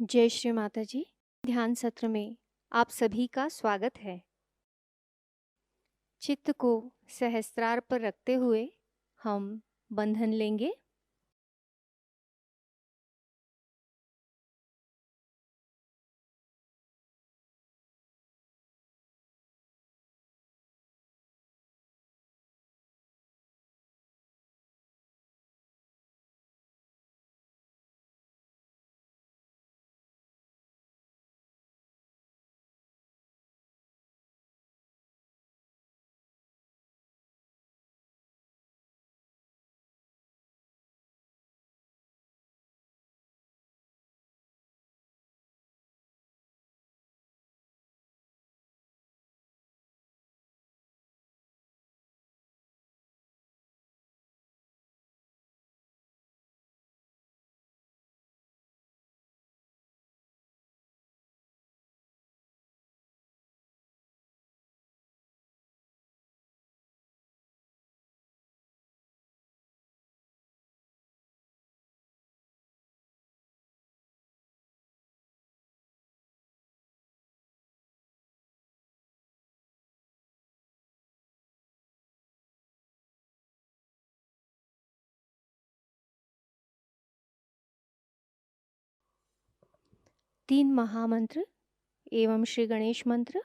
जय श्री माताजी। ध्यान सत्र में आप सभी का स्वागत है। चित्त को सहस्त्रार पर रखते हुए हम बंधन लेंगे। तीन महामंत्र एवं श्री गणेश मंत्र।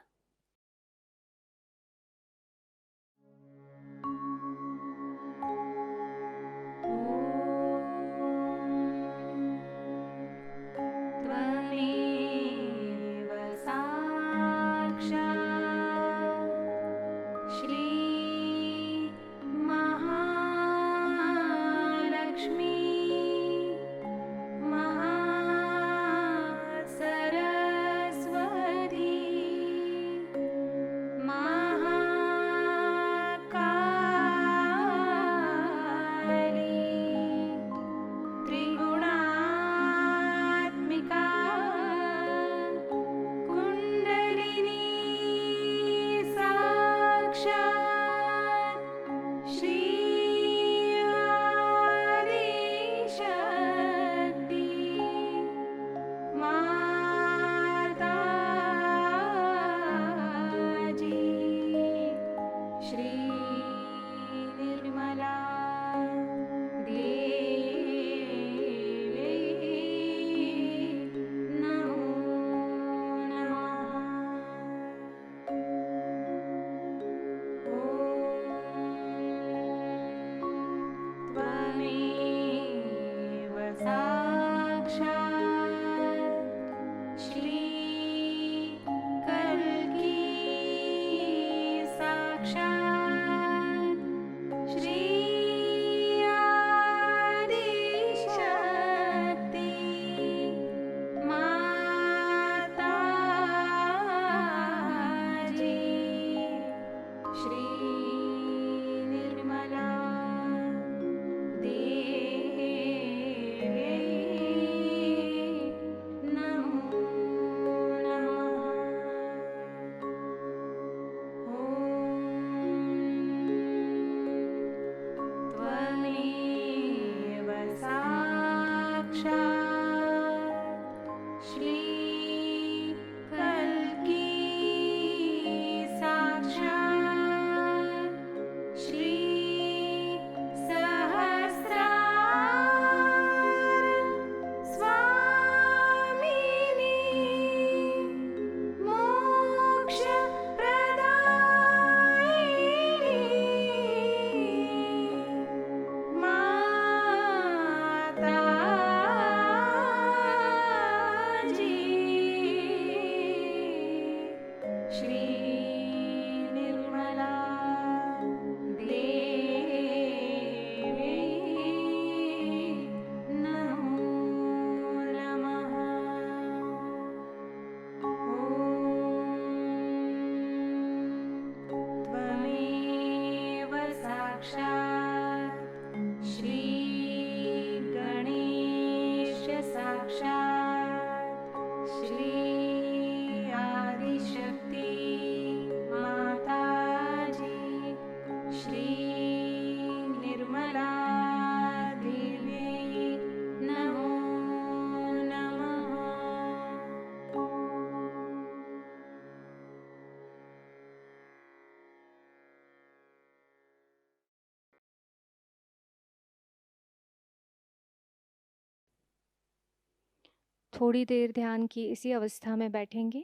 थोड़ी देर ध्यान की इसी अवस्था में बैठेंगे।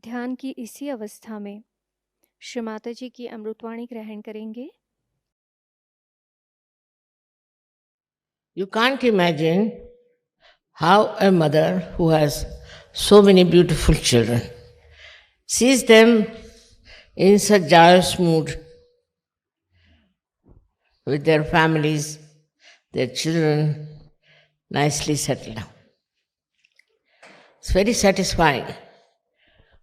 ध्यान की इसी अवस्था में श्री माताजी की अमृतवाणी ग्रहण करेंगे। You can't imagine how a mother who has so many beautiful children sees them in such joyous mood with their families, their children nicely settled down. It's very satisfying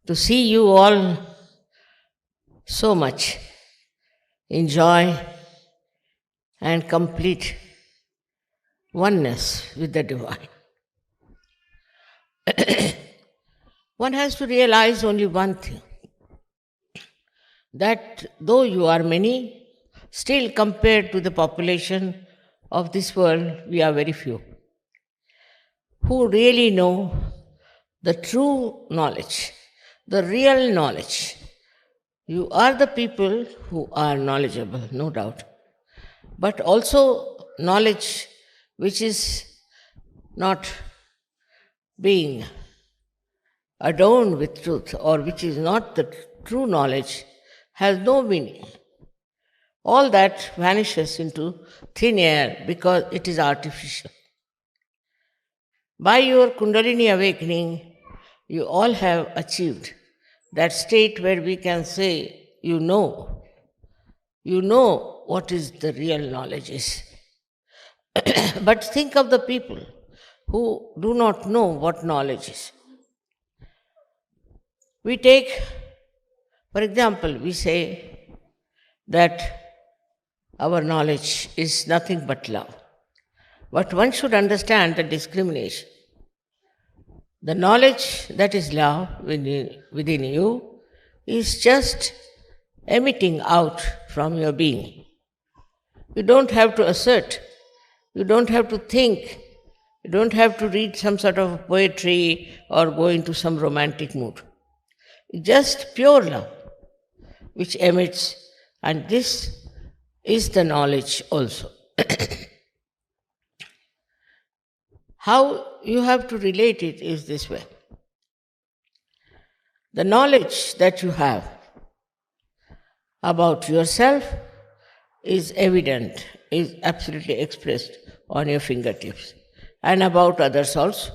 to see you all so much in joy and complete oneness with the divine. One has to realize only one thing, that though you are many, still compared to the population of this world, we are very few who really know the true knowledge, the real knowledge. You are the people who are knowledgeable, no doubt, but also knowledge which is not being adorned with truth, or which is not the true knowledge, has no meaning. All that vanishes into thin air because it is artificial. By your Kundalini awakening, you all have achieved that state where we can say, you know what is the real knowledge is. But think of the people who do not know what knowledge is. We take, for example, we say that our knowledge is nothing but love. But one should understand the discrimination. The knowledge that is love within you is just emitting out from your being. You don't have to assert, you don't have to think, you don't have to read some sort of poetry or go into some romantic mood. Just pure love which emits, and this is the knowledge also. How you have to relate it is this way. The knowledge that you have about yourself is evident, is absolutely expressed on your fingertips, and about others also.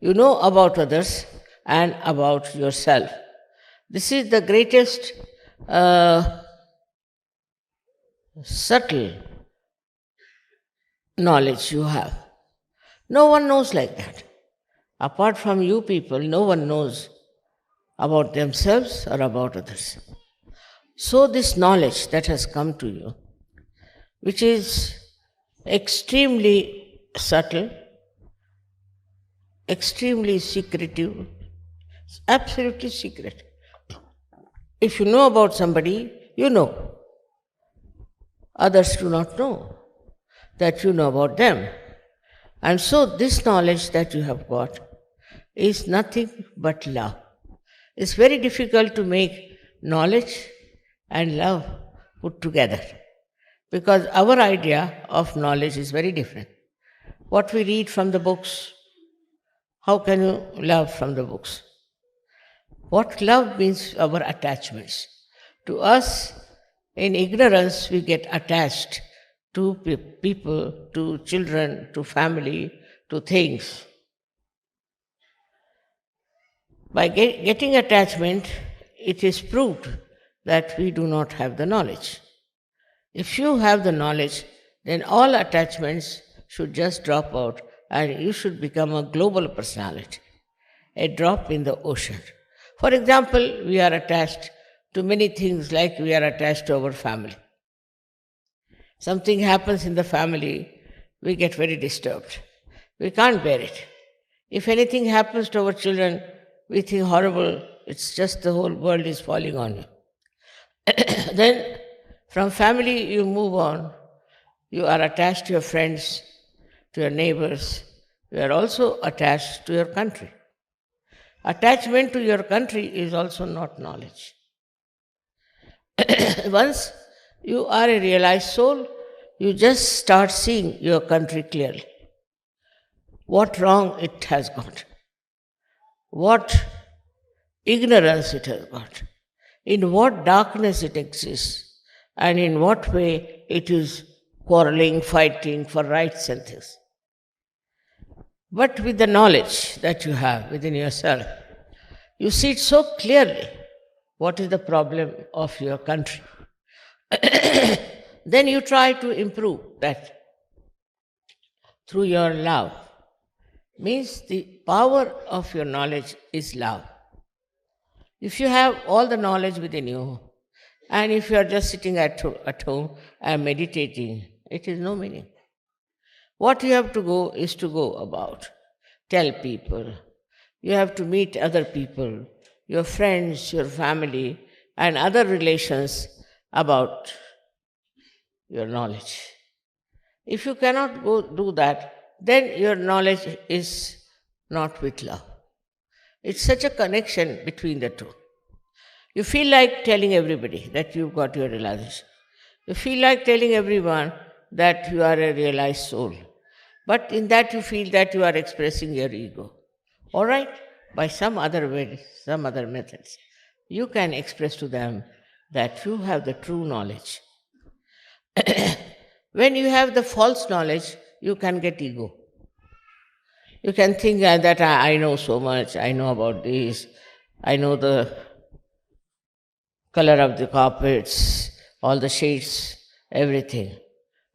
You know about others and about yourself. This is the greatest subtle knowledge you have. No one knows like that. Apart from you people, no one knows about themselves or about others. So this knowledge that has come to you, which is extremely subtle, extremely secretive, absolutely secret. If you know about somebody, you know. Others do not know that you know about them. And so this knowledge that you have got is nothing but love. It's very difficult to make knowledge and love put together, because our idea of knowledge is very different. What we read from the books, how can you love from the books? What love means, our attachments. To us, in ignorance, we get attached to people, to children, to family, to things. By getting attachment, it is proved that we do not have the knowledge. If you have the knowledge, then all attachments should just drop out and you should become a global personality, a drop in the ocean. For example, we are attached to many things, like we are attached to our family. Something happens in the family, we get very disturbed. We can't bear it. If anything happens to our children, we think horrible, it's just the whole world is falling on you. Then from family you move on, you are attached to your friends, to your neighbors, you are also attached to your country. Attachment to your country is also not knowledge. Once you are a realized soul, you just start seeing your country clearly. What wrong it has got, what ignorance it has got, in what darkness it exists, and in what way it is quarreling, fighting for rights and things. But with the knowledge that you have within yourself, you see it so clearly what is the problem of your country. Then you try to improve that through your love. Means the power of your knowledge is love. If you have all the knowledge within you, and if you are just sitting at home and meditating, it is no meaning. What you have to go is to go about, tell people. You have to meet other people, your friends, your family, and other relations about your knowledge. If you cannot go do that, then your knowledge is not with love. It's such a connection between the two. You feel like telling everybody that you've got your realization. You feel like telling everyone that you are a realized soul. But in that you feel that you are expressing your ego. All right? By some other way, some other methods, you can express to them that you have the true knowledge. When you have the false knowledge, you can get ego. You can think that I know so much, I know about this, I know the color of the carpets, all the shades, everything.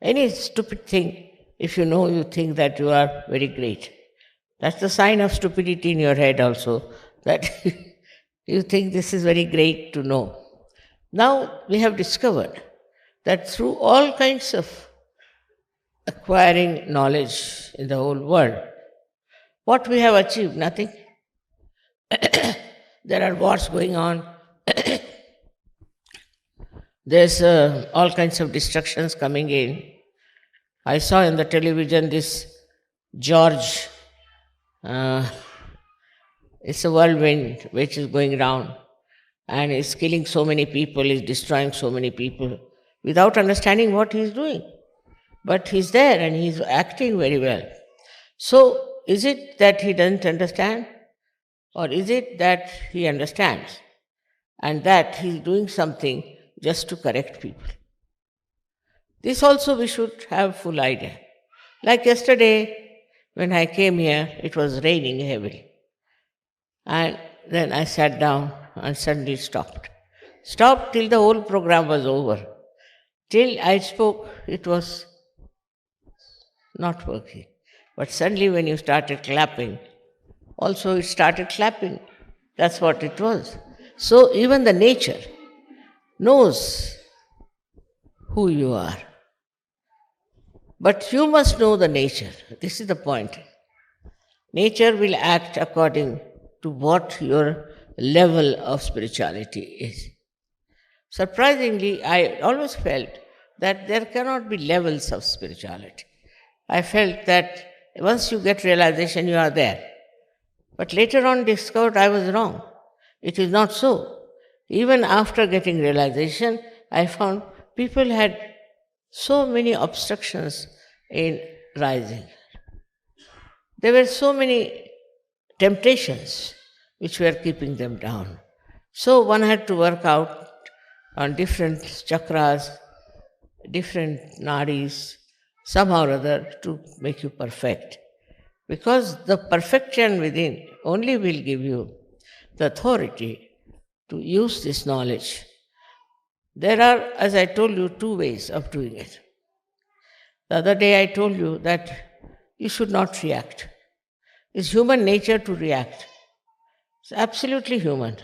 Any stupid thing, if you know, you think that you are very great. That's the sign of stupidity in your head also, that you think this is very great to know. Now we have discovered that through all kinds of acquiring knowledge in the whole world, what we have achieved? Nothing. There are wars going on. There's all kinds of destructions coming in. I saw in the television this George, it's a whirlwind which is going round and is killing so many people, is destroying so many people without understanding what he's doing. But he's there and he's acting very well. So, is it that he doesn't understand? Or is it that he understands and that he's doing something just to correct people? This also we should have full idea. Like yesterday, when I came here, it was raining heavily. And then I sat down and suddenly it stopped. Stopped till the whole program was over. Till I spoke, it was not working. But suddenly, when you started clapping, also it started clapping. That's what it was. So, even the nature knows who you are. But you must know the nature. This is the point. Nature will act according to what your level of spirituality is. Surprisingly, I always felt that there cannot be levels of spirituality. I felt that once you get realization, you are there. But later on discovered I was wrong. It is not so. Even after getting realization, I found people had so many obstructions in rising. There were so many temptations which were keeping them down. So one had to work out on different chakras, different nadis, somehow or other to make you perfect. Because the perfection within only will give you the authority to use this knowledge. There are, as I told you, two ways of doing it. The other day I told you that you should not react. It's human nature to react. It's absolutely human.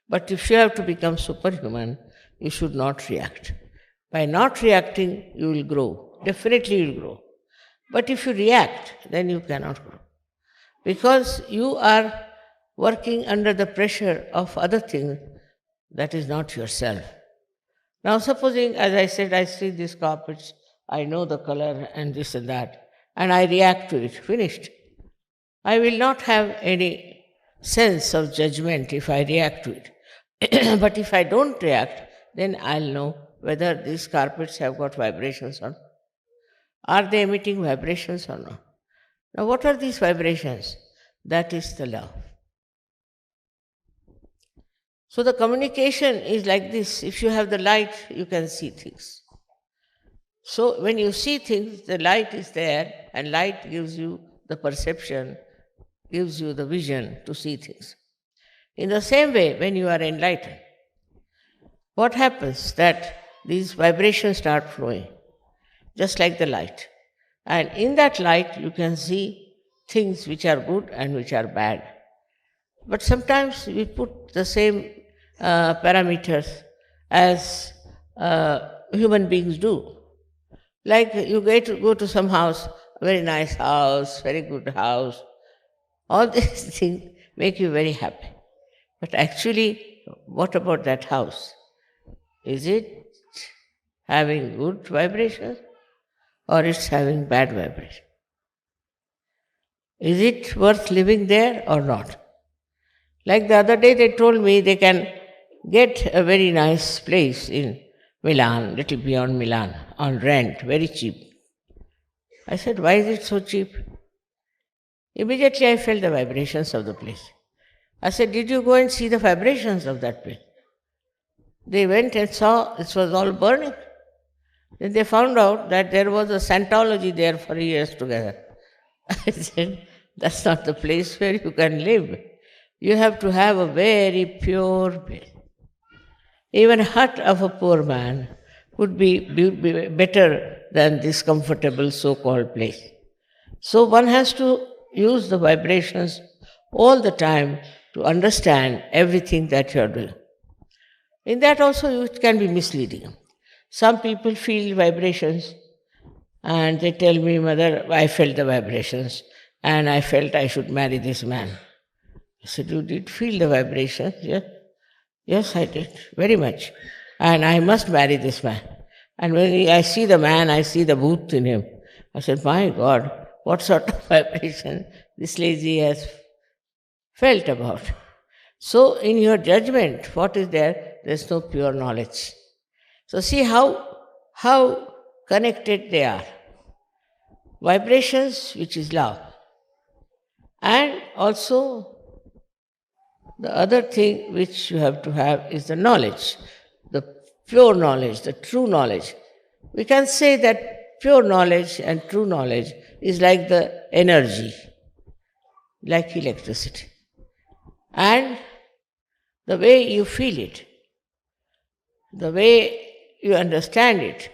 But if you have to become superhuman, you should not react. By not reacting, you will grow. Definitely you will grow. But if you react, then you cannot grow. Because you are working under the pressure of other things that is not yourself. Now supposing, as I said, I see these carpets, I know the color and this and that, and I react to it, finished. I will not have any sense of judgment if I react to it. But if I don't react, then I'll know whether these carpets have got vibrations or not. Are they emitting vibrations or not? Now, what are these vibrations? That is the love. So, the communication is like this. If you have the light, you can see things. So, when you see things, the light is there, and light gives you the perception, gives you the vision to see things. In the same way, when you are enlightened, what happens? That these vibrations start flowing, just like the light. And in that light, you can see things which are good and which are bad. But sometimes we put the same parameters as human beings do. Like you go to some house, a very nice house, very good house. All these things make you very happy. But actually, what about that house? Is it having good vibrations or it's having bad vibrations? Is it worth living there or not? Like the other day they told me they can get a very nice place in Milan, little beyond Milan, on rent, very cheap. I said, why is it so cheap? Immediately I felt the vibrations of the place. I said, did you go and see the vibrations of that place? They went and saw it was all burning. Then they found out that there was a Scientology there for years together. I said, that's not the place where you can live. You have to have a very pure place. Even a hut of a poor man would be better than this comfortable so-called place. So one has to use the vibrations all the time to understand everything that you are doing. In that also it can be misleading. Some people feel vibrations and they tell me, Mother, I felt the vibrations and I felt I should marry this man. I said, you did feel the vibrations? Yes. Yes, I did, very much. And I must marry this man. And when I see the man, I see the booth in him. I said, my God, what sort of vibration this lady has felt about. So in your judgment, what is there? There's no pure knowledge. So see how connected they are. Vibrations, which is love, And also, the other thing which you have to have is the knowledge, the pure knowledge, the true knowledge. We can say that pure knowledge and true knowledge is like the energy, like electricity. And the way you feel it, the way you understand it,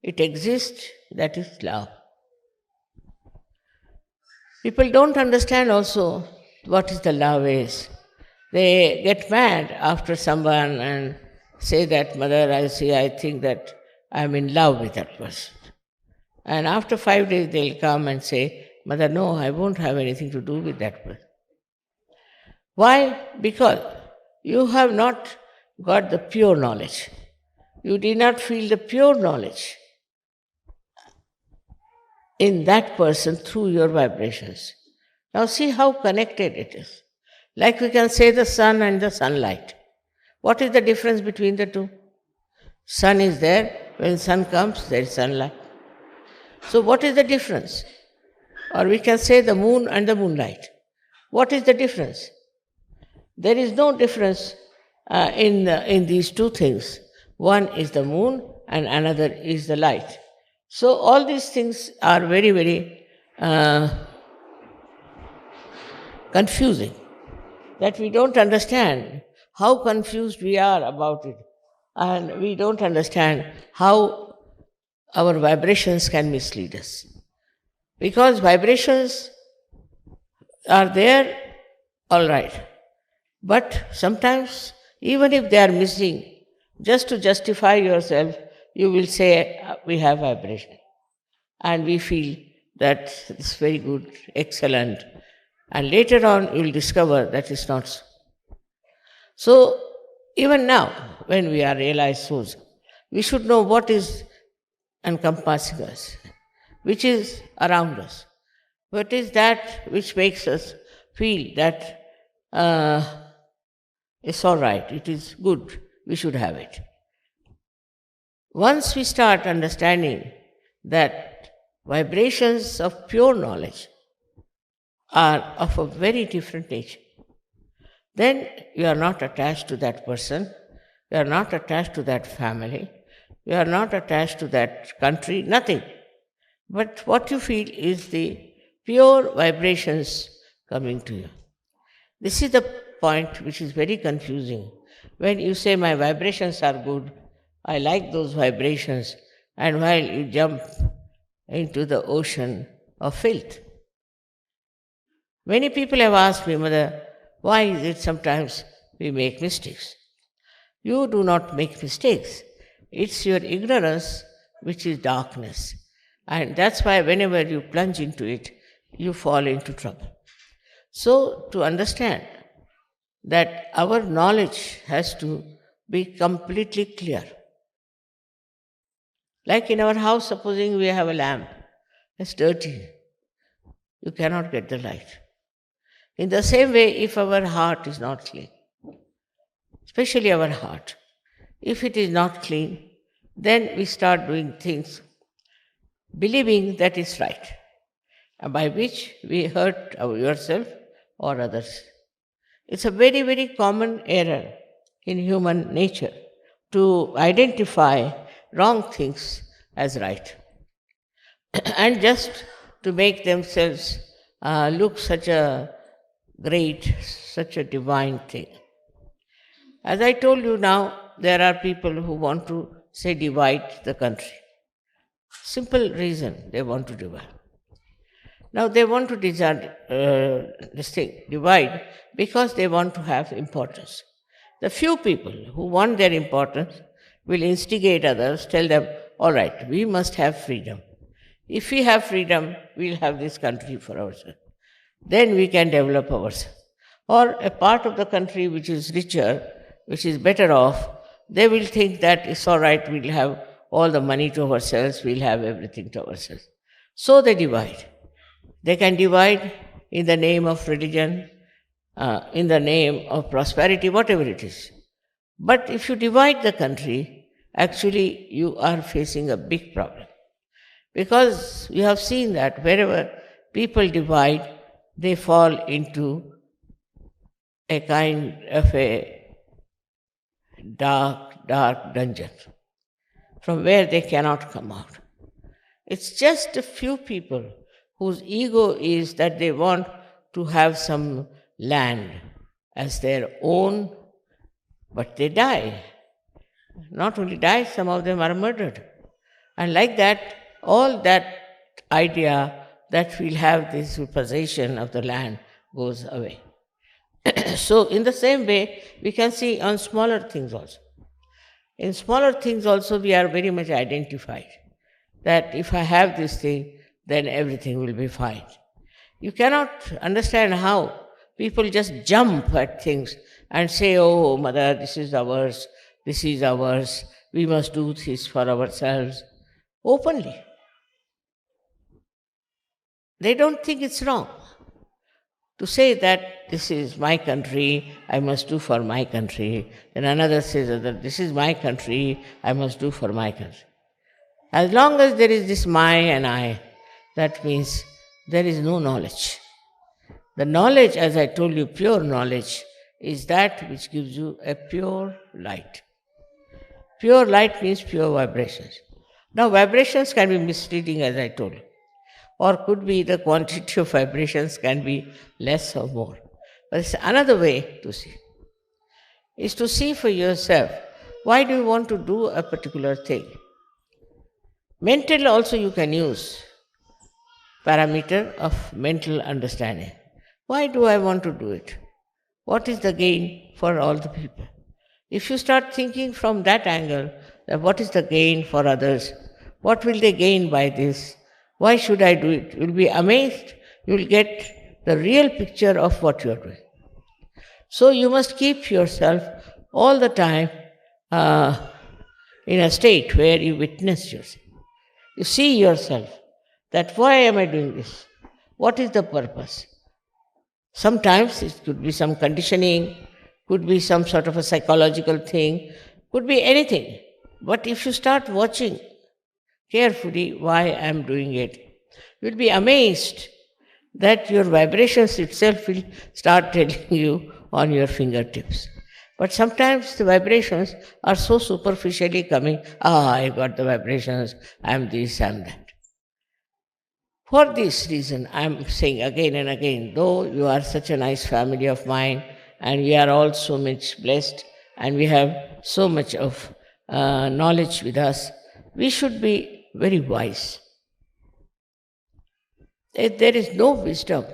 it exists, that is love. People don't understand also what is the love is. They get mad after someone and say that, Mother, I think that I'm in love with that person. And after 5 days they'll come and say, Mother, no, I won't have anything to do with that person. Why? Because you have not got the pure knowledge. You did not feel the pure knowledge in that person through your vibrations. Now see how connected it is. Like we can say the sun and the sunlight. What is the difference between the two? Sun is there, when sun comes, there is sunlight. So what is the difference? Or we can say the moon and the moonlight. What is the difference? There is no difference in these two things. One is the moon and another is the light. So all these things are very, very confusing, that we don't understand how confused we are about it, and we don't understand how our vibrations can mislead us. Because vibrations are there, all right, but sometimes even if they are missing, just to justify yourself, you will say, we have vibration. And we feel that it's very good, excellent. And later on, you will discover that it's not so. So, even now, when we are realized souls, we should know what is encompassing us, which is around us. What is that which makes us feel that it's all right, it is good, we should have it. Once we start understanding that vibrations of pure knowledge are of a very different nature, then you are not attached to that person, you are not attached to that family, you are not attached to that country, nothing. But what you feel is the pure vibrations coming to you. This is the point which is very confusing. When you say, my vibrations are good, I like those vibrations, and while you jump into the ocean of filth. Many people have asked me, Mother, why is it sometimes we make mistakes? You do not make mistakes. It's your ignorance which is darkness. And that's why whenever you plunge into it, you fall into trouble. So, to understand that our knowledge has to be completely clear. Like in our house, supposing we have a lamp, it's dirty. You cannot get the light. In the same way, if our heart is not clean, especially our heart, if it is not clean, then we start doing things believing that it's right, by which we hurt yourself or others. It's a very, very common error in human nature to identify wrong things as right and just to make themselves look such a great, such a divine thing. As I told you now, there are people who want to say divide the country. Simple reason they want to divide. Now they want to divide because they want to have importance. The few people who want their importance will instigate others, tell them, all right, we must have freedom. If we have freedom, we'll have this country for ourselves. Then we can develop ourselves. Or a part of the country which is richer, which is better off, they will think that it's all right, we'll have all the money to ourselves, we'll have everything to ourselves. So they divide. They can divide in the name of religion, in the name of prosperity, whatever it is. But if you divide the country, actually you are facing a big problem. Because you have seen that wherever people divide, they fall into a kind of a dark dungeon from where they cannot come out. It's just a few people whose ego is that they want to have some land as their own, but they die. Not only die, some of them are murdered. And like that, all that idea that we'll have this possession of the land goes away. So, in the same way, we can see on smaller things also. In smaller things also, we are very much identified that if I have this thing, then everything will be fine. You cannot understand how people just jump at things and say, oh, mother, this is ours, we must do this for ourselves, openly. They don't think it's wrong to say that this is my country, I must do for my country. Then another says that this is my country, I must do for my country. As long as there is this my and I, that means there is no knowledge. The knowledge, as I told you, pure knowledge, is that which gives you a pure light. Pure light means pure vibrations. Now, vibrations can be misleading, as I told you, or could be the quantity of vibrations can be less or more. But it's another way to see. Is to see for yourself, why do you want to do a particular thing? Mental also you can use parameter of mental understanding. Why do I want to do it? What is the gain for all the people? If you start thinking from that angle, that what is the gain for others? What will they gain by this? Why should I do it? You'll be amazed. You'll get the real picture of what you're doing. So you must keep yourself all the time in a state where you witness yourself. You see yourself that why am I doing this? What is the purpose? Sometimes it could be some conditioning, could be some sort of a psychological thing, could be anything. But if you start watching carefully why I am doing it, you'll be amazed that your vibrations itself will start telling you on your fingertips. But sometimes the vibrations are so superficially coming, I got the vibrations, I am this, I am that. For this reason, I am saying again and again, though you are such a nice family of mine, and we are all so much blessed, and we have so much of knowledge with us, we should be very wise. If there is no wisdom,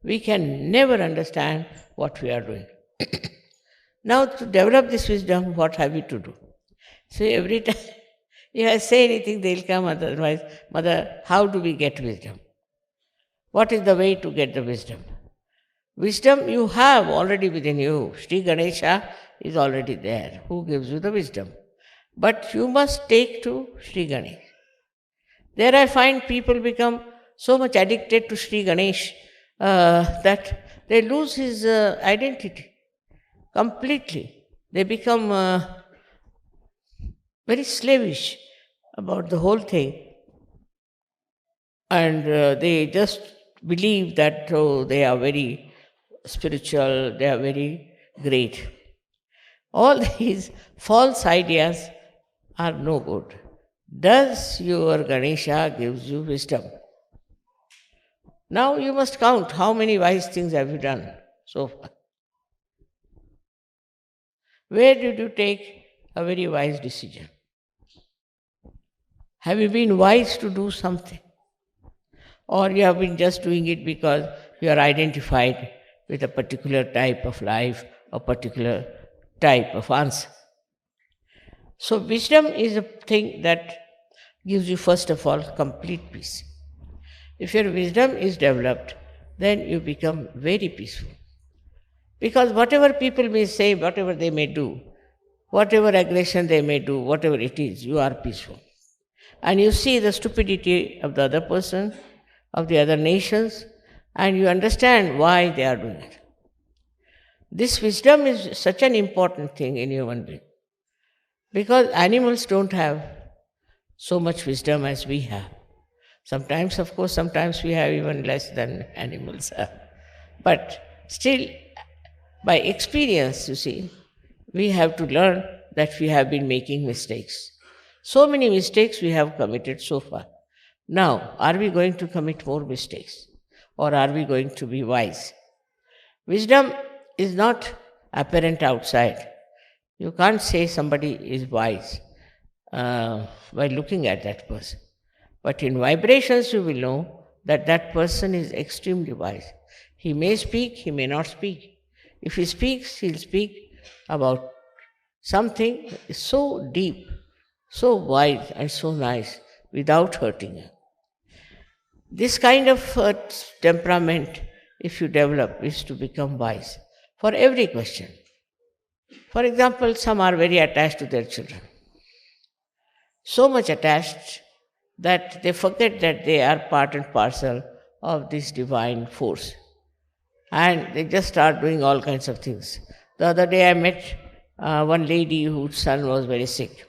we can never understand what we are doing. Now, to develop this wisdom, what have we to do? So every time if I say anything, they'll come otherwise, Mother, how do we get wisdom? What is the way to get the wisdom? Wisdom you have already within you. Shri Ganesha is already there, who gives you the wisdom. But you must take to Shri Ganesh. There I find people become so much addicted to Shri Ganesh that they lose his identity completely. They become very slavish about the whole thing, and they just believe that they are very spiritual, they are very great. All these false ideas are no good. Does your Ganesha gives you wisdom? Now you must count how many wise things have you done so far. Where did you take a very wise decision? Have you been wise to do something? Or you have been just doing it because you are identified with a particular type of life, a particular type of answer? So wisdom is a thing that gives you, first of all, complete peace. If your wisdom is developed, then you become very peaceful. Because whatever people may say, whatever they may do, whatever aggression they may do, whatever it is, you are peaceful. And you see the stupidity of the other person, of the other nations, and you understand why they are doing it. This wisdom is such an important thing in human being. Because animals don't have so much wisdom as we have. Sometimes, of course, sometimes we have even less than animals. But still, by experience, you see, we have to learn that we have been making mistakes. So many mistakes we have committed so far. Now, are we going to commit more mistakes? Or are we going to be wise? Wisdom is not apparent outside. You can't say somebody is wise by looking at that person. But in vibrations, you will know that that person is extremely wise. He may speak, he may not speak. If he speaks, he'll speak about something so deep, so wise, and so nice without hurting you. This kind of temperament, if you develop, is to become wise for every question. For example, some are very attached to their children. So much attached that they forget that they are part and parcel of this divine force. And they just start doing all kinds of things. The other day I met one lady whose son was very sick.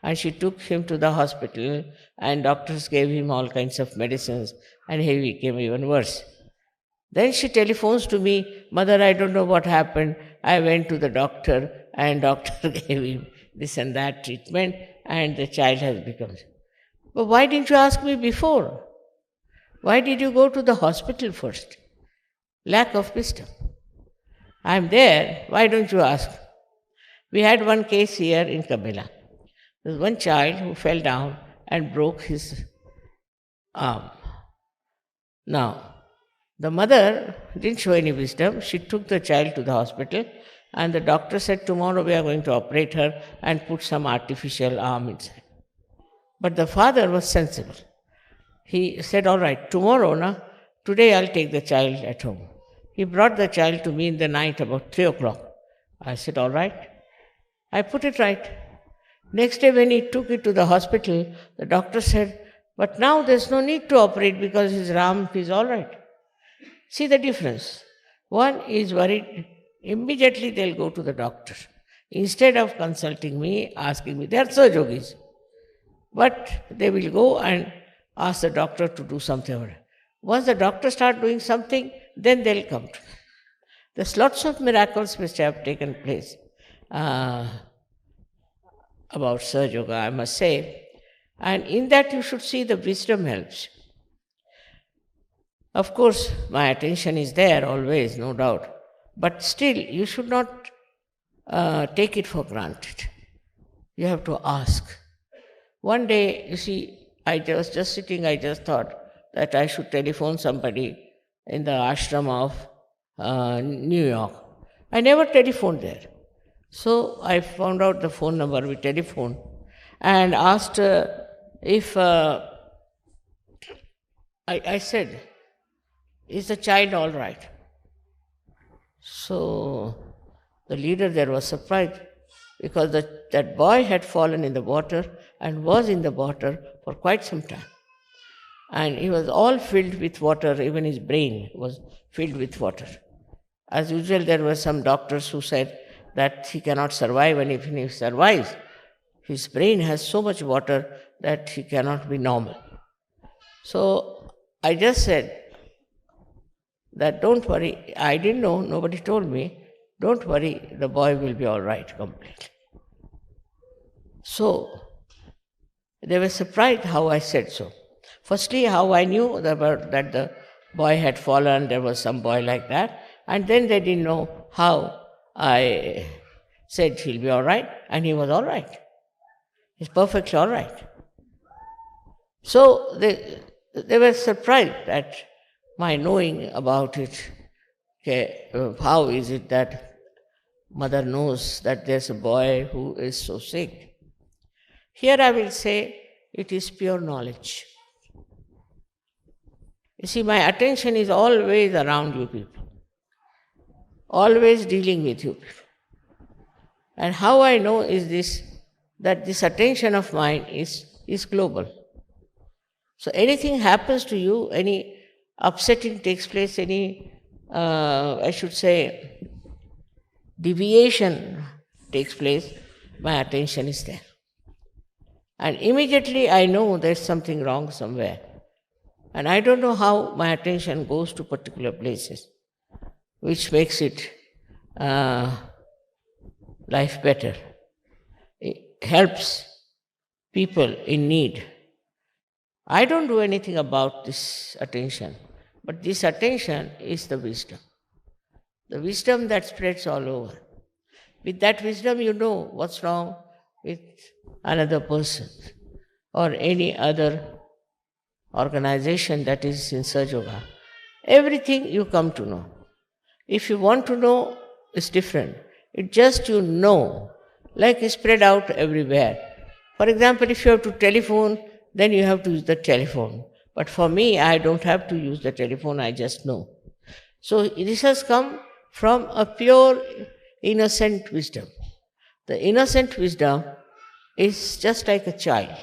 And she took him to the hospital, and doctors gave him all kinds of medicines, and he became even worse. Then she telephones to me, "Mother, I don't know what happened. I went to the doctor, and doctor gave him this and that treatment, and the child has become." But why didn't you ask me before? Why did you go to the hospital first? Lack of wisdom. I'm there, why don't you ask? We had one case here in Cabella. There was one child who fell down and broke his arm. Now, the mother didn't show any wisdom. She took the child to the hospital, and the doctor said, "Tomorrow we are going to operate her and put some artificial arm inside." But the father was sensible. He said, "All right, tomorrow, today I'll take the child at home." He brought the child to me in the night about 3 o'clock. I said, "All right." I put it right. Next day when he took it to the hospital, the doctor said, "But now there's no need to operate because his arm is all right." See the difference. One is worried, immediately they'll go to the doctor. Instead of consulting me, asking me, they are Sahajogis. But they will go and ask the doctor to do something. Once the doctor starts doing something, then they'll come to me. There's lots of miracles which have taken place about Sahajayoga, I must say. And in that you should see the wisdom helps. Of course, my attention is there always, no doubt. But still, you should not take it for granted. You have to ask. One day, you see, I was just sitting, I just thought that I should telephone somebody in the ashram of New York. I never telephoned there. So I found out the phone number, we telephoned, and asked if, I said, "Is the child all right?" So the leader there was surprised because that boy had fallen in the water and was in the water for quite some time. And he was all filled with water, even his brain was filled with water. As usual, there were some doctors who said that he cannot survive, and if he survives, his brain has so much water that he cannot be normal. So I just said that don't worry, I didn't know, nobody told me, don't worry, the boy will be all right completely. So they were surprised how I said so. Firstly, how I knew that the boy had fallen, there was some boy like that, and then they didn't know how I said he'll be all right, and he was all right. He's perfectly all right. So they were surprised at my knowing about it. Okay, how is it that mother knows that there's a boy who is so sick? Here I will say it is pure knowledge. You see, my attention is always around you people, always dealing with you people. And how I know is this, that this attention of mine is global. So anything happens to you, any upsetting takes place, any, I should say, deviation takes place, my attention is there. And immediately I know there's something wrong somewhere. And I don't know how my attention goes to particular places, which makes it life better. It helps people in need. I don't do anything about this attention, but this attention is the wisdom that spreads all over. With that wisdom, you know what's wrong with another person or any other organization that is in Sahajayoga. Everything you come to know. If you want to know, it's different. It's just you know, like it's spread out everywhere. For example, if you have to telephone, then you have to use the telephone. But for me, I don't have to use the telephone, I just know. So this has come from a pure, innocent wisdom. The innocent wisdom is just like a child.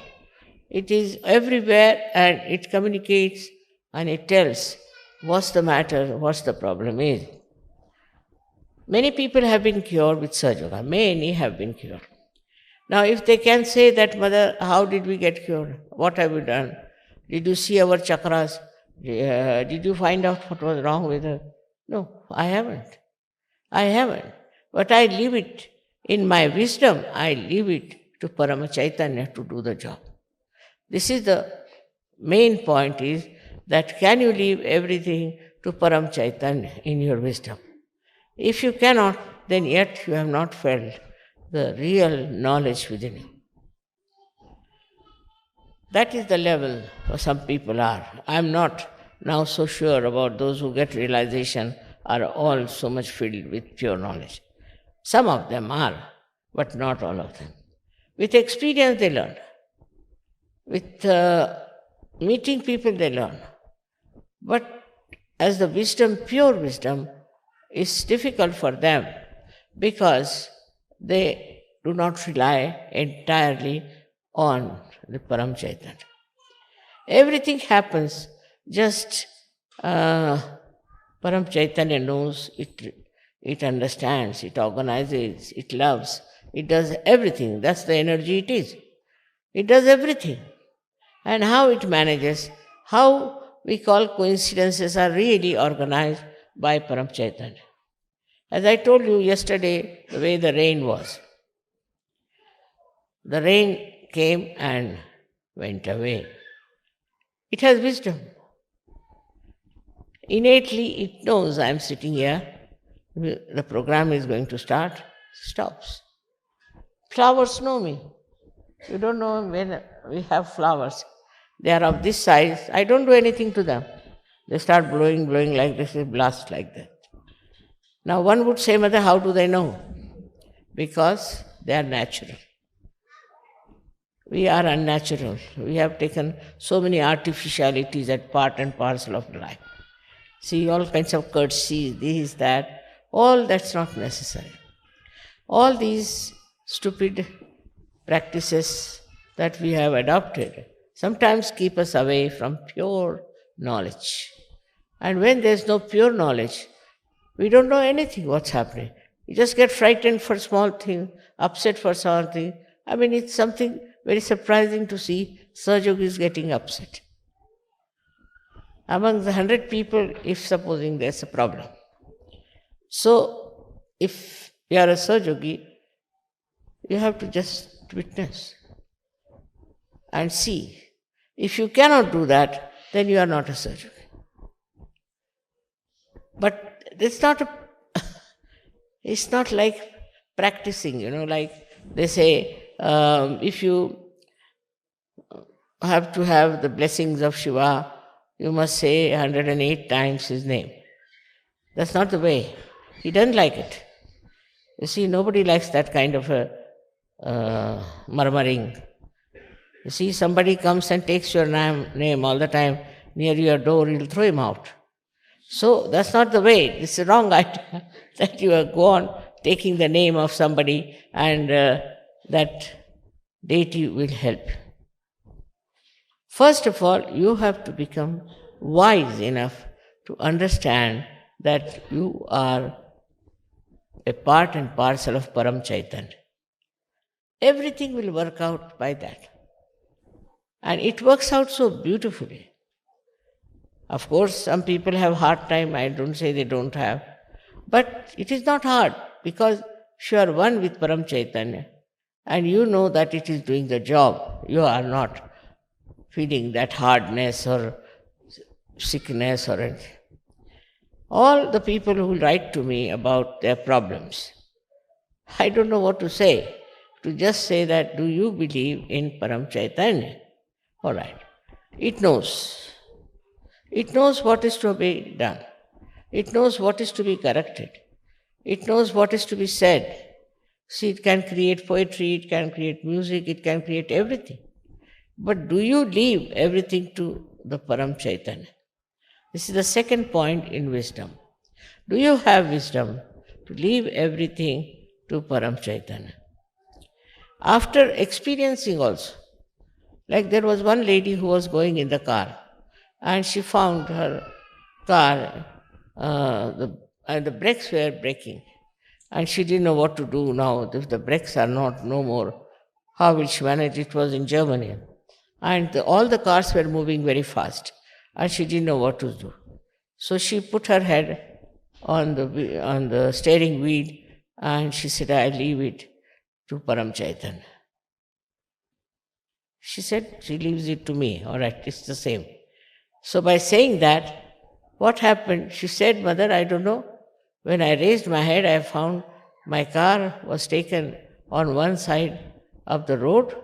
It is everywhere and it communicates and it tells what's the matter, what's the problem is. Many people have been cured with Sahajayoga. Many have been cured. Now, if they can say that, Mother, how did we get cured? What have we done? Did you see our chakras? Did you find out what was wrong with us? No, I haven't. But I leave it in my wisdom, I leave it to Paramchaitanya to do the job. This is the main point, is that can you leave everything to Paramchaitanya in your wisdom? If you cannot, then yet you have not felt the real knowledge within you. That is the level where some people are. I am not now so sure about those who get realization are all so much filled with pure knowledge. Some of them are, but not all of them. With experience they learn. With meeting people they learn. But as the wisdom, pure wisdom, is difficult for them because they do not rely entirely on the Paramchaitanya. Everything happens just Paramchaitanya knows, it understands, it organizes, it loves, it does everything. That's the energy it is. It does everything. And how it manages, how we call coincidences are really organized by Paramchaitanya. As I told you yesterday, the way the rain was. The rain came and went away. It has wisdom. Innately it knows I am sitting here, the program is going to start, stops. Flowers know me. You don't know when we have flowers. They are of this size. I don't do anything to them. They start blowing like this, they blast like that. Now one would say, Mother, how do they know? Because they are natural. We are unnatural. We have taken so many artificialities as part and parcel of life. See, all kinds of courtesies, this, that, all that's not necessary. All these stupid practices that we have adopted sometimes keep us away from pure knowledge. And when there's no pure knowledge, we don't know anything what's happening. You just get frightened for small things, upset for small things. I mean, it's something very surprising to see Sahajayoga is getting upset. Among the 100 people, if supposing there's a problem. So, if you are a Sahajayogi, you have to just witness and see. If you cannot do that, then you are not a Sahajayogi. But it's not like practicing, like they say, if you have to have the blessings of Shiva, you must say 108 times his name. That's not the way. He doesn't like it. You see, nobody likes that kind of a murmuring. You see, somebody comes and takes your name all the time near your door, you'll throw him out. So that's not the way. It's a wrong idea that you go on taking the name of somebody and that deity will help. First of all, you have to become wise enough to understand that you are a part and parcel of Paramchaitanya. Everything will work out by that. And it works out so beautifully. Of course, some people have hard time, I don't say they don't have. But it is not hard because you are one with Param Chaitanya and you know that it is doing the job. You are not feeling that hardness or sickness or anything. All the people who write to me about their problems, I don't know what to say. To just say that, do you believe in Param Chaitanya? All right. It knows. It knows what is to be done. It knows what is to be corrected. It knows what is to be said. See, it can create poetry, it can create music, it can create everything. But do you leave everything to the Param Chaitanya? This is the second point in wisdom. Do you have wisdom to leave everything to Param Chaitanya? After experiencing also, like there was one lady who was going in the car and she found her car, the brakes were breaking and she didn't know what to do now. If the brakes are not no more, how will she manage? It was in Germany. And all the cars were moving very fast and she didn't know what to do. So she put her head on the steering wheel and she said, I leave it to Param Chaitanya. She said, she leaves it to me. All right, it's the same. So by saying that, what happened? She said, Mother, I don't know. When I raised my head, I found my car was taken on one side of the road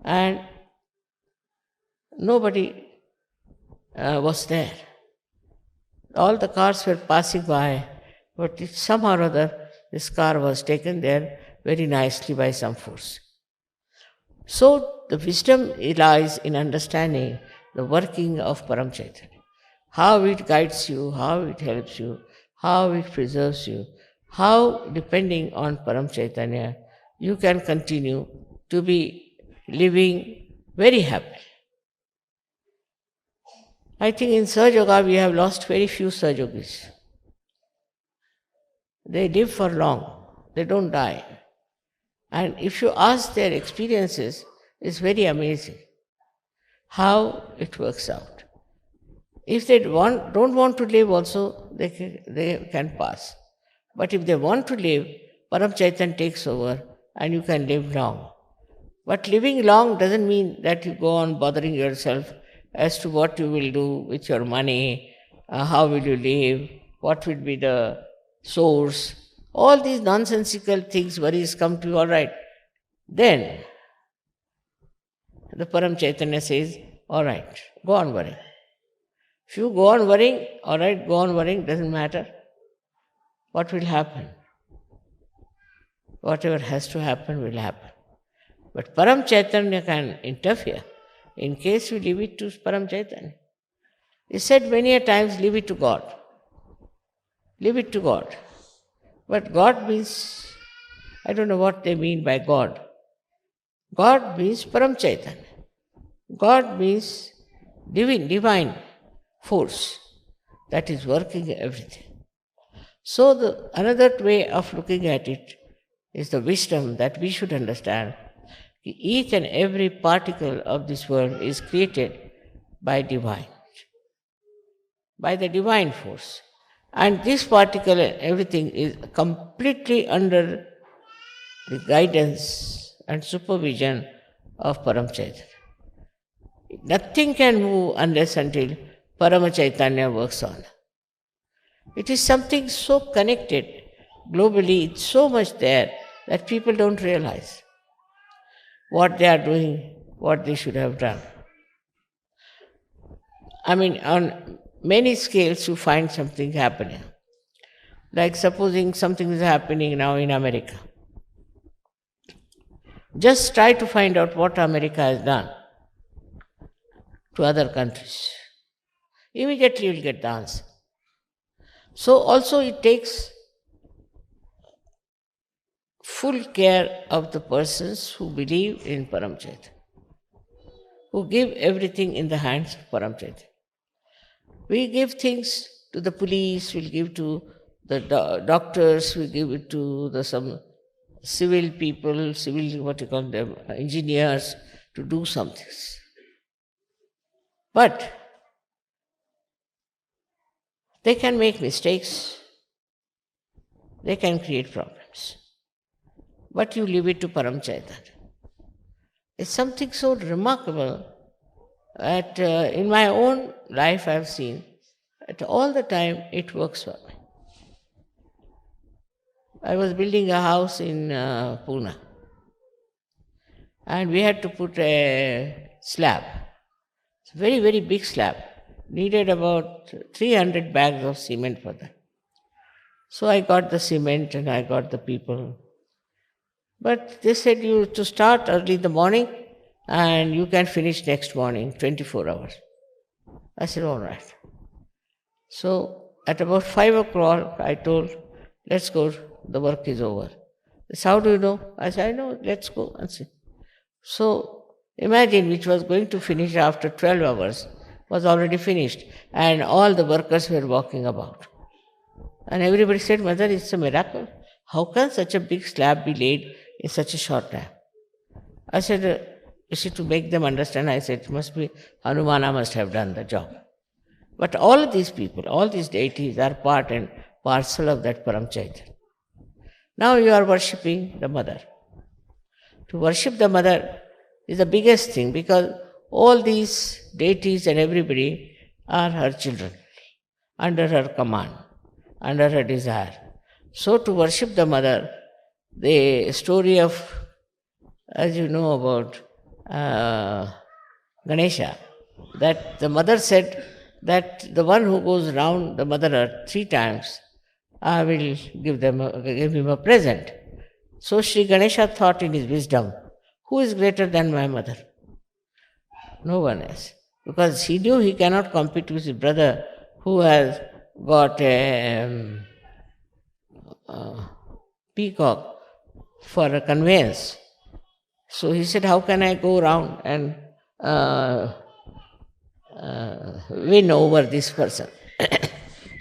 and nobody was there. All the cars were passing by, but somehow or other, this car was taken there very nicely by some force. So the wisdom lies in understanding the working of Param Chaitanya, how it guides you, how it helps you, how it preserves you, how, depending on Param Chaitanya, you can continue to be living very happily. I think in Sahajayoga we have lost very few Sahajogis. They live for long, they don't die. And if you ask their experiences, it's very amazing how it works out. If they don't want to live also, they can pass. But if they want to live, Param Chaitanya takes over and you can live long. But living long doesn't mean that you go on bothering yourself as to what you will do with your money, how will you live, what will be the source. All these nonsensical things, worries come to you, all right. Then the Param Chaitanya says, all right, go on worrying. If you go on worrying, all right, go on worrying, doesn't matter. What will happen? Whatever has to happen will happen. But Param Chaitanya can interfere in case you leave it to Param Chaitanya. He said many a times, leave it to God. Leave it to God. But God means, I don't know what they mean by God. God means Param Chaitanya. God means divine force that is working everything. So another way of looking at it is the wisdom that we should understand. Each and every particle of this world is created by divine, by the divine force. And this particle, everything is completely under the guidance and supervision of Param Chaitanya. Nothing can move unless until Param Chaitanya works on. It is something so connected globally, it's so much there that people don't realize what they are doing, what they should have done. I mean, on many scales you find something happening. Like supposing something is happening now in America. Just try to find out what America has done to other countries. Immediately you will get the answer. So also it takes full care of the persons who believe in Param Chaitanya, who give everything in the hands of Param Chaitanya. We give things to the police, we'll give to the doctors, we give it to some civil people, engineers, to do some things. But They can make mistakes, they can create problems. But you leave it to Paramchaitanya. It's something so remarkable that in my own life I've seen that all the time it works for me. I was building a house in Pune, and we had to put a slab. It's a very, very big slab. Needed about 300 bags of cement for that. So I got the cement and I got the people. But they said you to start early in the morning and you can finish next morning, 24 hours. I said, all right. So at about 5 o'clock, I told, let's go, the work is over. They said, how do you know? I said, I know, let's go and see. So imagine, which was going to finish after 12 hours, was already finished, and all the workers were walking about. And everybody said, Mother, it's a miracle. How can such a big slab be laid in such a short time? I said, to make them understand, I said, it must be Hanumana must have done the job. But all of these people, all these deities are part and parcel of that Paramchaitanya. Now you are worshipping the mother. To worship the mother is the biggest thing, because all these deities and everybody are her children, under her command, under her desire. So to worship the mother, the story of, as you know about Ganesha, that the mother said that the one who goes round the Mother Earth 3 times, I will give him a present. So Shri Ganesha thought in his wisdom, who is greater than my mother? No one else. Because he knew he cannot compete with his brother who has got a peacock for a conveyance. So he said, how can I go around and win over this person?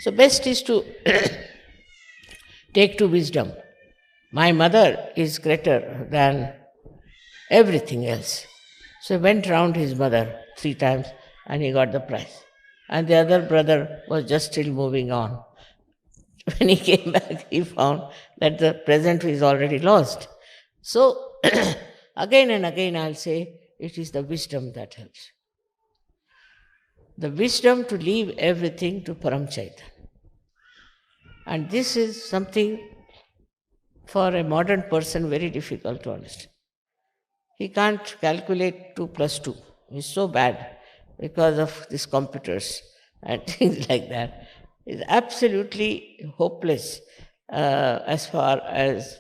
So best is to take to wisdom. My mother is greater than everything else. So he went round his mother 3 times and he got the prize. And the other brother was just still moving on. When he came back, he found that the present is already lost. So again and again I'll say, it is the wisdom that helps. The wisdom to leave everything to Paramchaitanya. And this is something for a modern person very difficult to understand. He can't calculate 2 plus 2. He's so bad because of these computers and things like that. It's absolutely hopeless as far as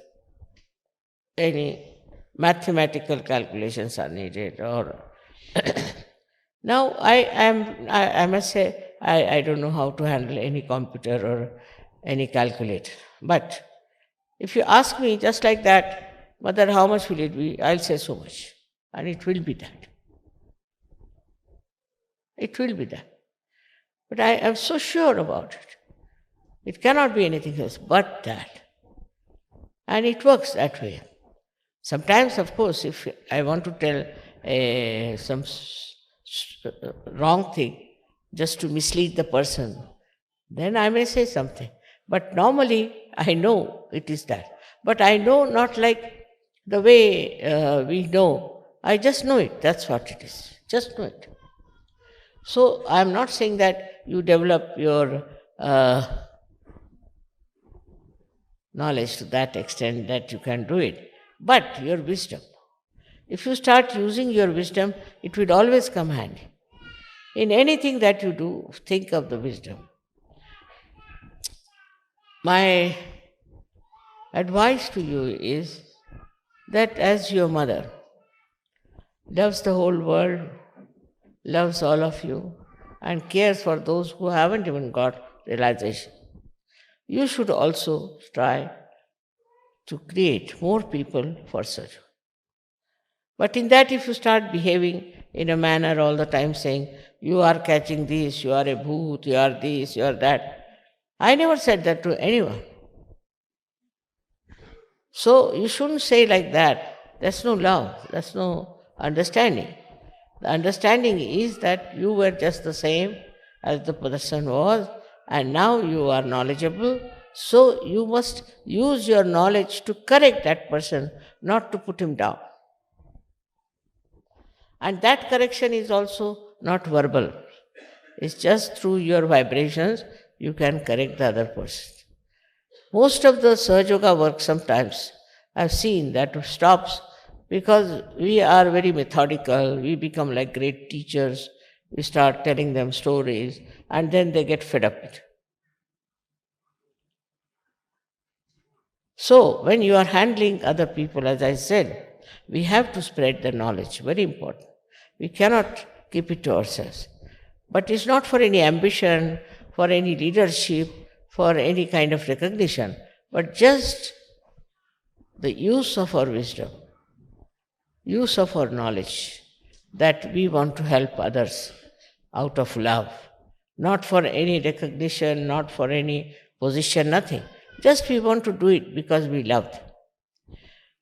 any mathematical calculations are needed. Or now I must say, I don't know how to handle any computer or any calculator. But if you ask me just like that, Mother, how much will it be? I'll say so much. And it will be that. It will be that. But I am so sure about it. It cannot be anything else but that. And it works that way. Sometimes, of course, if I want to tell some wrong thing just to mislead the person, then I may say something. But normally, I know it is that. But I know not like the way we know. I just know it. That's what it is. Just know it. So I am not saying that you develop your knowledge to that extent that you can do it, but your wisdom. If you start using your wisdom, it will always come handy. In anything that you do, think of the wisdom. My advice to you is that as your mother loves the whole world, loves all of you, and cares for those who haven't even got realization, you should also try to create more people for such. But in that, if you start behaving in a manner all the time saying, you are catching this, you are a bhoot, you are this, you are that, I never said that to anyone. So you shouldn't say like that. That's no love, that's no understanding. The understanding is that you were just the same as the person was, and now you are knowledgeable, so you must use your knowledge to correct that person, not to put him down. And that correction is also not verbal. It's just through your vibrations you can correct the other person. Most of the Sahajayoga work sometimes I've seen that stops because we are very methodical, we become like great teachers, we start telling them stories, and then they get fed up with it. So, when you are handling other people, as I said, we have to spread the knowledge, very important. We cannot keep it to ourselves. But it's not for any ambition, for any leadership, for any kind of recognition, but just the use of our wisdom, use of our knowledge, that we want to help others out of love, not for any recognition, not for any position, nothing. Just we want to do it because we love them.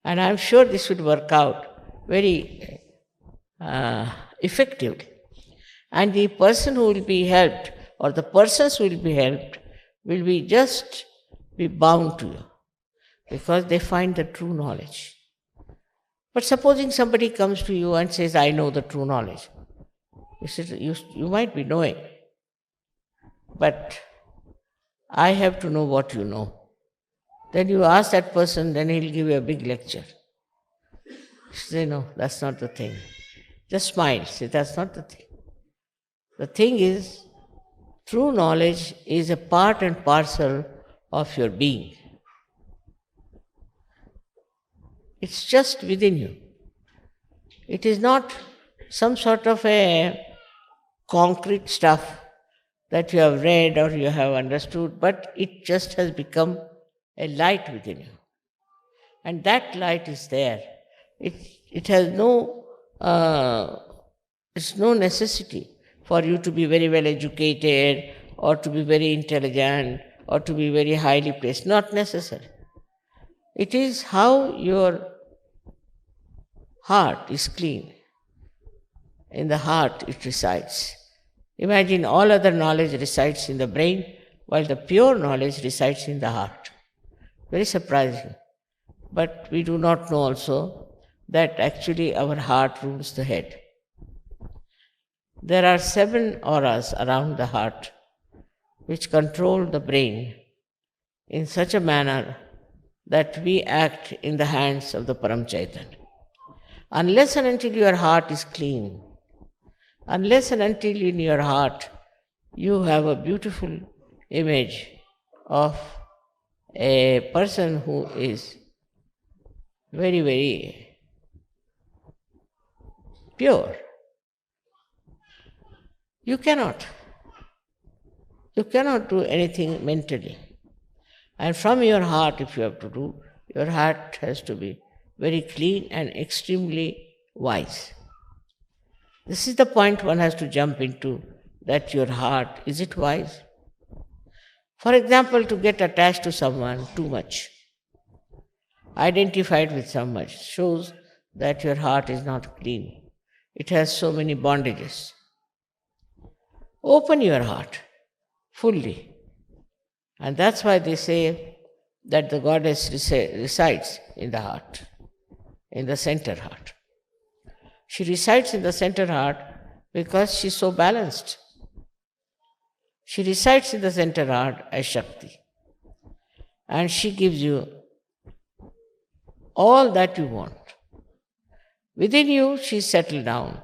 And I'm sure this will work out very effectively. And the person who will be helped, or the persons who will be helped, will be just be bound to you, because they find the true knowledge. But supposing somebody comes to you and says, I know the true knowledge. You might be knowing, but I have to know what you know. Then you ask that person, then he'll give you a big lecture. Say, no, that's not the thing. Just smile, say, that's not the thing. The thing is, true knowledge is a part and parcel of your being. It's just within you. It is not some sort of a concrete stuff that you have read or you have understood, but it just has become a light within you. And that light is there. It has it's no necessity for you to be very well educated or to be very intelligent or to be very highly placed. Not necessary. It is how your heart is clean. In the heart it resides. Imagine all other knowledge resides in the brain, while the pure knowledge resides in the heart. Very surprising. But we do not know also that actually our heart rules the head. There are 7 auras around the heart which control the brain in such a manner that we act in the hands of the Paramchaitanya. Unless and until your heart is clean, unless and until in your heart you have a beautiful image of a person who is very, very pure, you cannot do anything mentally. And from your heart, if you have to do, your heart has to be very clean and extremely wise. This is the point one has to jump into, that your heart, is it wise? For example, to get attached to someone too much, identified with so much, shows that your heart is not clean. It has so many bondages. Open your heart fully. And that's why they say that the goddess resides in the heart, in the center heart. She resides in the center heart because she's so balanced. She resides in the center heart as Shakti. And she gives you all that you want. Within you, she's settled down.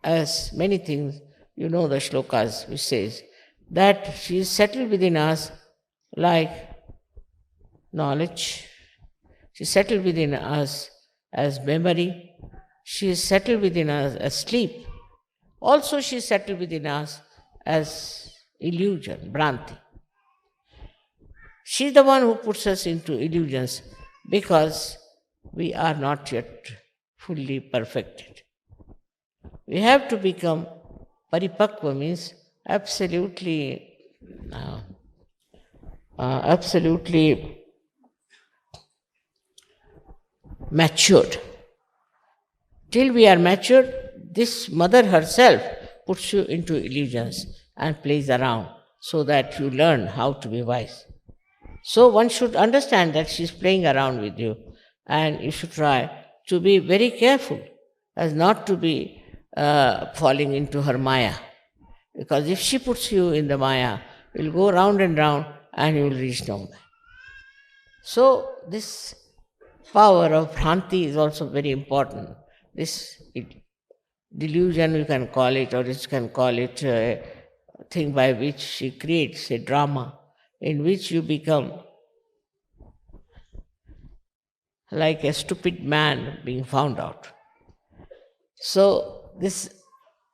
As many things, you know the shlokas which says that she is settled within us like knowledge. She is settled within us as memory. She is settled within us as sleep. Also she is settled within us as illusion, Bhranti. She is the one who puts us into illusions because we are not yet fully perfected. We have to become paripakva, means absolutely matured. Till we are matured, this mother herself puts you into illusions and plays around. so that you learn how to be wise. So one should understand that she's playing around with you, and you should try to be very careful as not to be falling into her maya. Because if she puts you in the maya, you'll go round and round and you will reach nowhere. So this power of Bhranti is also very important. This delusion, you can call it, or you can call it a thing by which she creates a drama in which you become like a stupid man being found out. So this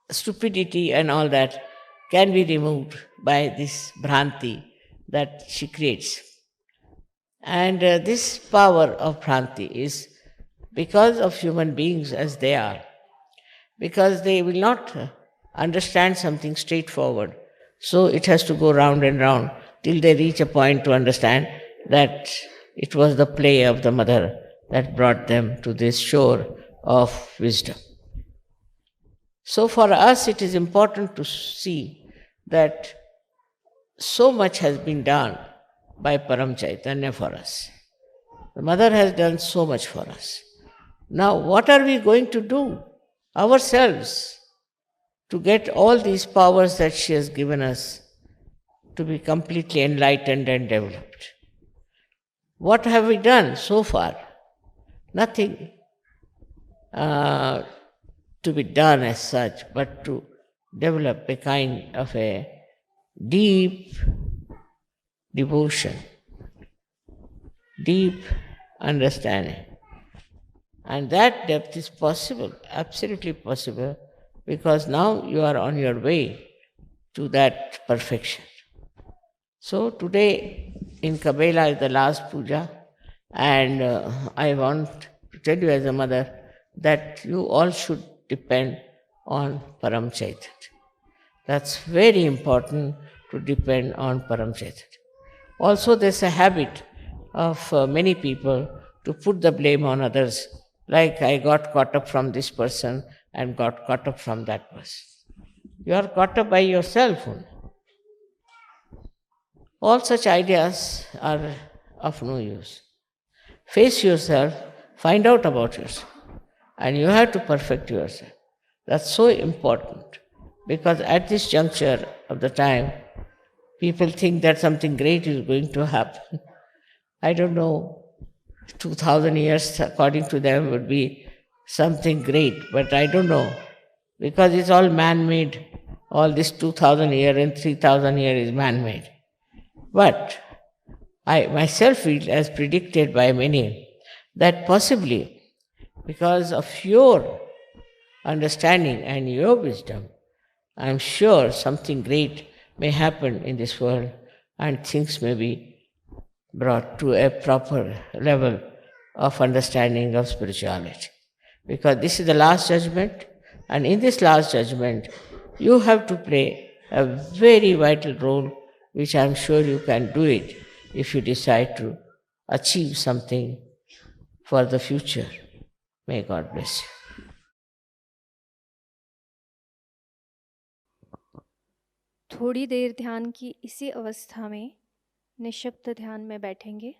stupidity and all that can be removed by this Bhranti that she creates. And this power of Bhranti is because of human beings as they are, because they will not understand something straightforward. So it has to go round and round till they reach a point to understand that it was the play of the mother that brought them to this shore of wisdom. So for us, it is important to see that so much has been done by Param Chaitanya for us. The mother has done so much for us. Now, what are we going to do ourselves to get all these powers that she has given us to be completely enlightened and developed? What have we done so far? Nothing to be done as such, but to develop a kind of a deep devotion, deep understanding. And that depth is possible, absolutely possible, because now you are on your way to that perfection. So today in Cabella is the last puja, and I want to tell you as a mother that you all should depend on Param Chaitanya. That's very important, to depend on Param Chaitanya. Also, there's a habit of many people to put the blame on others, like I got caught up from this person and got caught up from that person. You are caught up by yourself only. All such ideas are of no use. Face yourself, find out about yourself, and you have to perfect yourself. That's so important, because at this juncture of the time, people think that something great is going to happen. I don't know, 2000 years according to them would be something great, but I don't know, because it's all man-made. All this 2000 year and 3000 year is man-made. But I myself feel, as predicted by many, that possibly because of your understanding and your wisdom, I am sure something great may happen in this world and things may be brought to a proper level of understanding of spirituality. Because this is the last judgment, and in this last judgment, you have to play a very vital role, which I am sure you can do it if you decide to achieve something for the future. May God bless you. थोड़ी देर ध्यान की इसी अवस्था में निःशब्द ध्यान में बैठेंगे।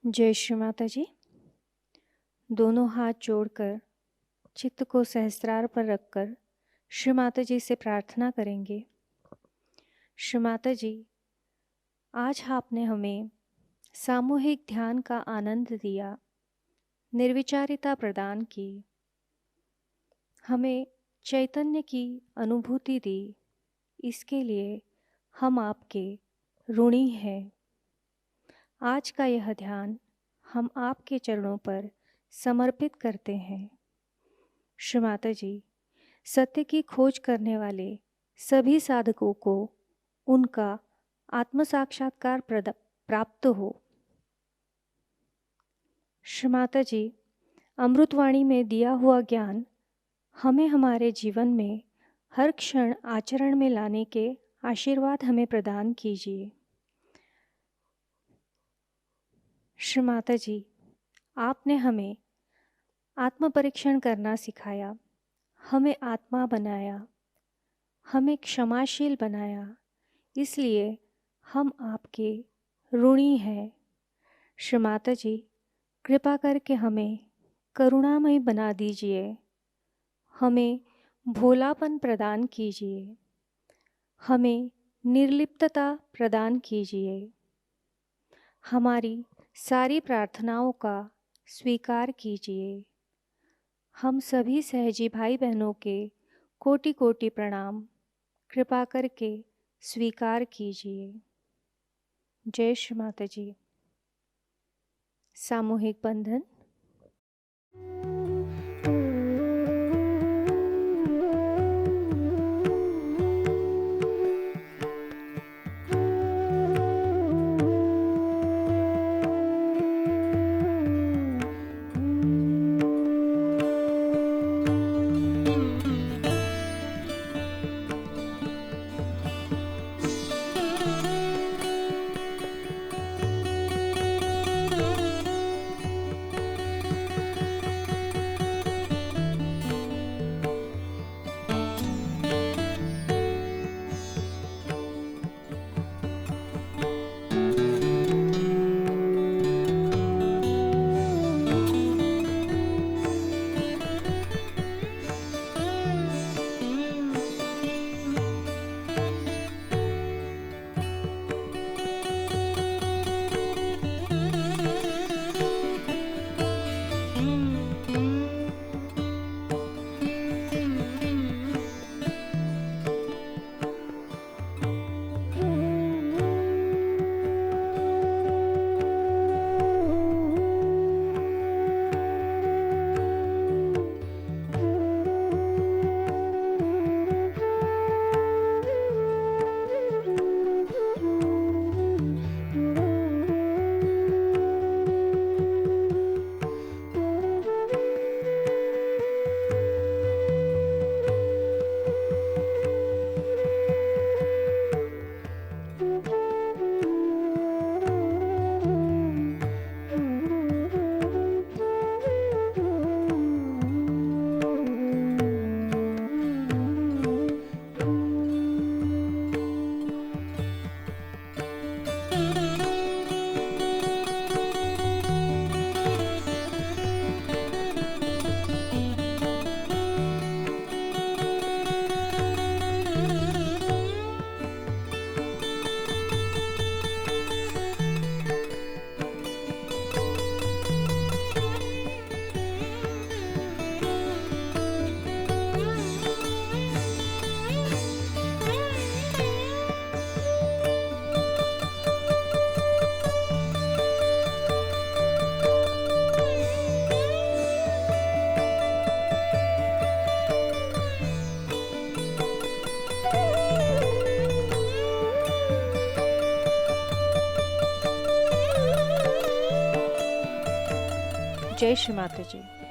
जय श्री माता जी। दोनों हाथ जोड़कर चित्त को सहस्त्रार पर रखकर श्री माता जी से प्रार्थना करेंगे। श्री माता जी, आज आपने हमें सामूहिक ध्यान का आनंद दिया, निर्विचारिता प्रदान की, हमें चैतन्य की अनुभूति दी। इसके लिए हम आपके ऋणी हैं। आज का यह ध्यान हम आपके चरणों पर समर्पित करते हैं। श्री माता जी, सत्य की खोज करने वाले सभी साधकों को उनका आत्म साक्षात्कार प्राप्त हो। श्री माता जी, अमृतवाणी में दिया हुआ ज्ञान हमें हमारे जीवन में हर क्षण आचरण में लाने के आशीर्वाद हमें प्रदान कीजिए। श्री माता जी, आपने हमें आत्म परीक्षण करना सिखाया, हमें आत्मा बनाया, हमें क्षमाशील बनाया, इसलिए हम आपके ऋणी हैं। श्री माता जी, कृपा करके हमें करुणामय बना दीजिए, हमें भोलापन प्रदान कीजिए, हमें निर्लिप्तता प्रदान कीजिए। हमारी सारी प्रार्थनाओं का स्वीकार कीजिए। हम सभी सहजी भाई बहनों के कोटि कोटि प्रणाम कृपा करके स्वीकार कीजिए। जय श्री माता जी। सामूहिक बंधन। जय श्री माता जी।